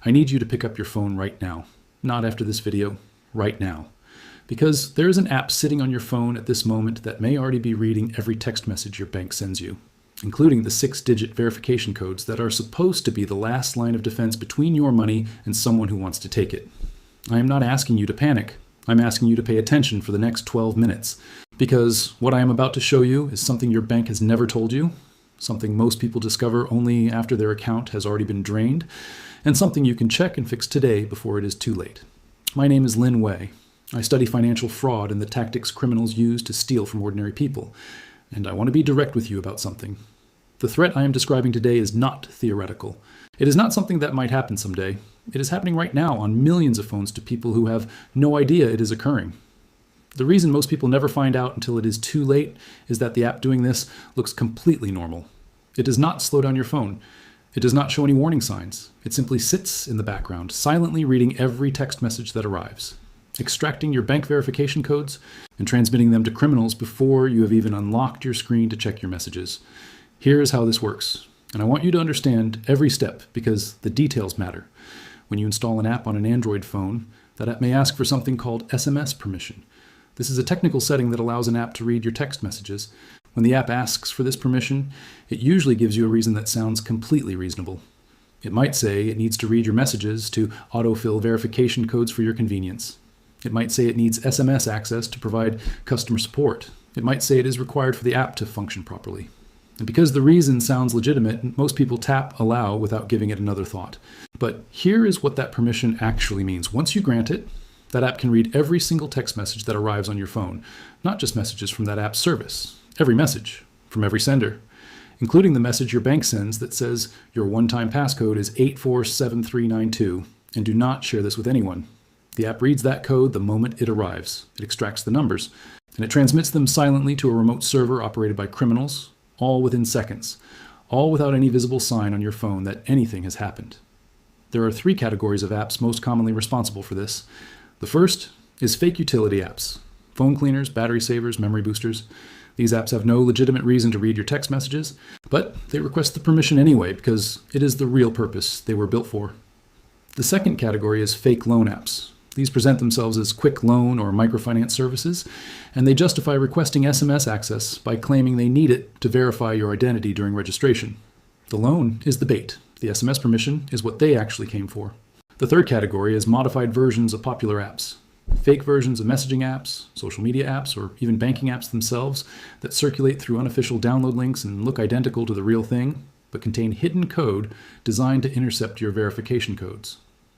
I need you to pick up your phone right now. Not after this video, right now. Because there is an app sitting on your phone at this moment that may already be reading every text message your bank sends you, including the 6-digit verification codes that are supposed to be the last line of defense between your money and someone who wants to take it. I am not asking you to panic. I'm asking you to pay attention for the next 12 minutes. Because what I am about to show you is something your bank has never told you, something most people discover only after their account has already been drained, and something you can check and fix today before it is too late. My name is Lin Wei. I study financial fraud and the tactics criminals use to steal from ordinary people. And I want to be direct with you about something. The threat I am describing today is not theoretical. It is not something that might happen someday. It is happening right now on millions of phones to people who have no idea it is occurring. The reason most people never find out until it is too late is that the app doing this looks completely normal. It does not slow down your phone. It does not show any warning signs. It simply sits in the background, silently reading every text message that arrives, extracting your bank verification codes and transmitting them to criminals before you have even unlocked your screen to check your messages. Here is how this works, and I want you to understand every step because the details matter. When you install an app on an Android phone, that app may ask for something called SMS permission. This is a technical setting that allows an app to read your text messages. When the app asks for this permission, it usually gives you a reason that sounds completely reasonable. It might say it needs to read your messages to autofill verification codes for your convenience. It might say it needs SMS access to provide customer support. It might say it is required for the app to function properly. And because the reason sounds legitimate, most people tap allow without giving it another thought. But here is what that permission actually means. Once you grant it, that app can read every single text message that arrives on your phone, not just messages from that app's service. Every message from every sender, including the message your bank sends that says your one-time passcode is 847392, and do not share this with anyone. The app reads that code the moment it arrives. It extracts the numbers, and it transmits them silently to a remote server operated by criminals, all within seconds, all without any visible sign on your phone that anything has happened. There are 3 categories of apps most commonly responsible for this. The first is fake utility apps, phone cleaners, battery savers, memory boosters. These apps have no legitimate reason to read your text messages, but they request the permission anyway because it is the real purpose they were built for. The second category is fake loan apps. These present themselves as quick loan or microfinance services, and they justify requesting SMS access by claiming they need it to verify your identity during registration. The loan is the bait. The SMS permission is what they actually came for. The third category is modified versions of popular apps. Fake versions of messaging apps, social media apps, or even banking apps themselves that circulate through unofficial download links and look identical to the real thing, but contain hidden code designed to intercept your verification codes.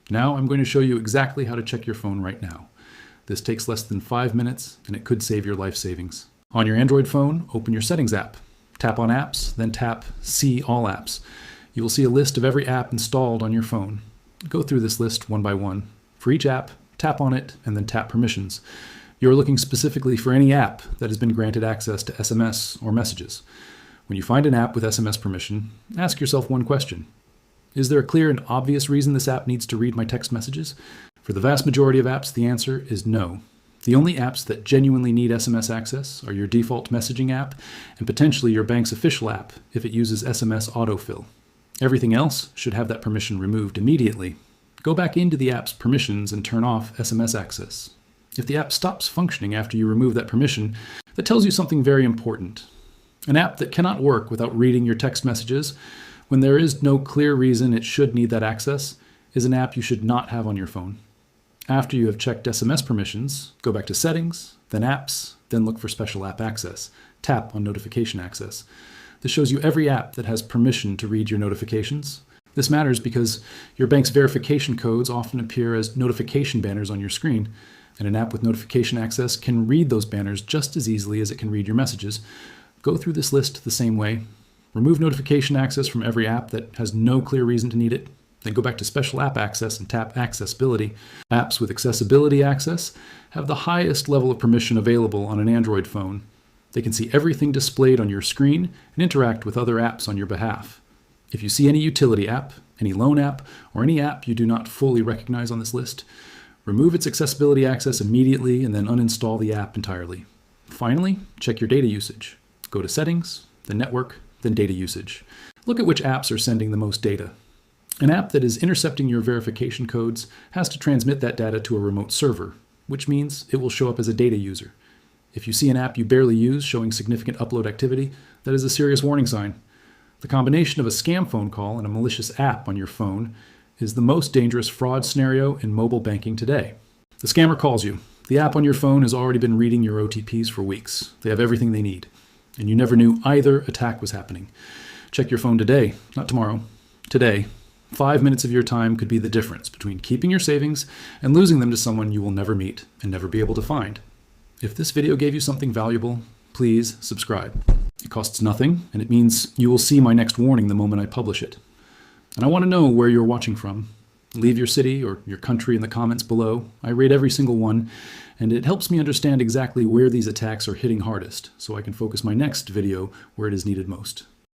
Now I'm going to show you exactly how to check your phone right now. This takes less than 5 minutes, and it could save your life savings. On your Android phone, open your Settings app. Tap on Apps, then tap See All Apps. You will see a list of every app installed on your phone. Go through this list one by one. For each app, tap on it, and then tap Permissions. You're looking specifically for any app that has been granted access to SMS or messages. When you find an app with SMS permission, ask yourself one question. Is there a clear and obvious reason this app needs to read my text messages? For the vast majority of apps, the answer is no. The only apps that genuinely need SMS access are your default messaging app and potentially your bank's official app if it uses SMS autofill. Everything else should have that permission removed immediately. Go back into the app's permissions and turn off SMS access. If the app stops functioning after you remove that permission, that tells you something very important. An app that cannot work without reading your text messages, when there is no clear reason it should need that access, is an app you should not have on your phone. After you have checked SMS permissions, go back to Settings, then Apps, then look for Special App Access. Tap on Notification Access. This shows you every app that has permission to read your notifications. This matters because your bank's verification codes often appear as notification banners on your screen, and an app with notification access can read those banners just as easily as it can read your messages. Go through this list the same way. Remove notification access from every app that has no clear reason to need it. Then go back to Special App Access and tap Accessibility. Apps with accessibility access have the highest level of permission available on an Android phone. They can see everything displayed on your screen and interact with other apps on your behalf. If you see any utility app, any loan app, or any app you do not fully recognize on this list, remove its accessibility access immediately and then uninstall the app entirely. Finally, check your data usage. Go to Settings, then Network, then Data Usage. Look at which apps are sending the most data. An app that is intercepting your verification codes has to transmit that data to a remote server, which means it will show up as a data user. If you see an app you barely use showing significant upload activity, that is a serious warning sign. The combination of a scam phone call and a malicious app on your phone is the most dangerous fraud scenario in mobile banking today. The scammer calls you. The app on your phone has already been reading your OTPs for weeks. They have everything they need. And you never knew either attack was happening. Check your phone today, not tomorrow. Today. 5 minutes of your time could be the difference between keeping your savings and losing them to someone you will never meet and never be able to find. If this video gave you something valuable, please subscribe. It costs nothing, and it means you will see my next warning the moment I publish it. And I want to know where you're watching from. Leave your city or your country in the comments below. I rate every single one, and it helps me understand exactly where these attacks are hitting hardest, so I can focus my next video where it is needed most.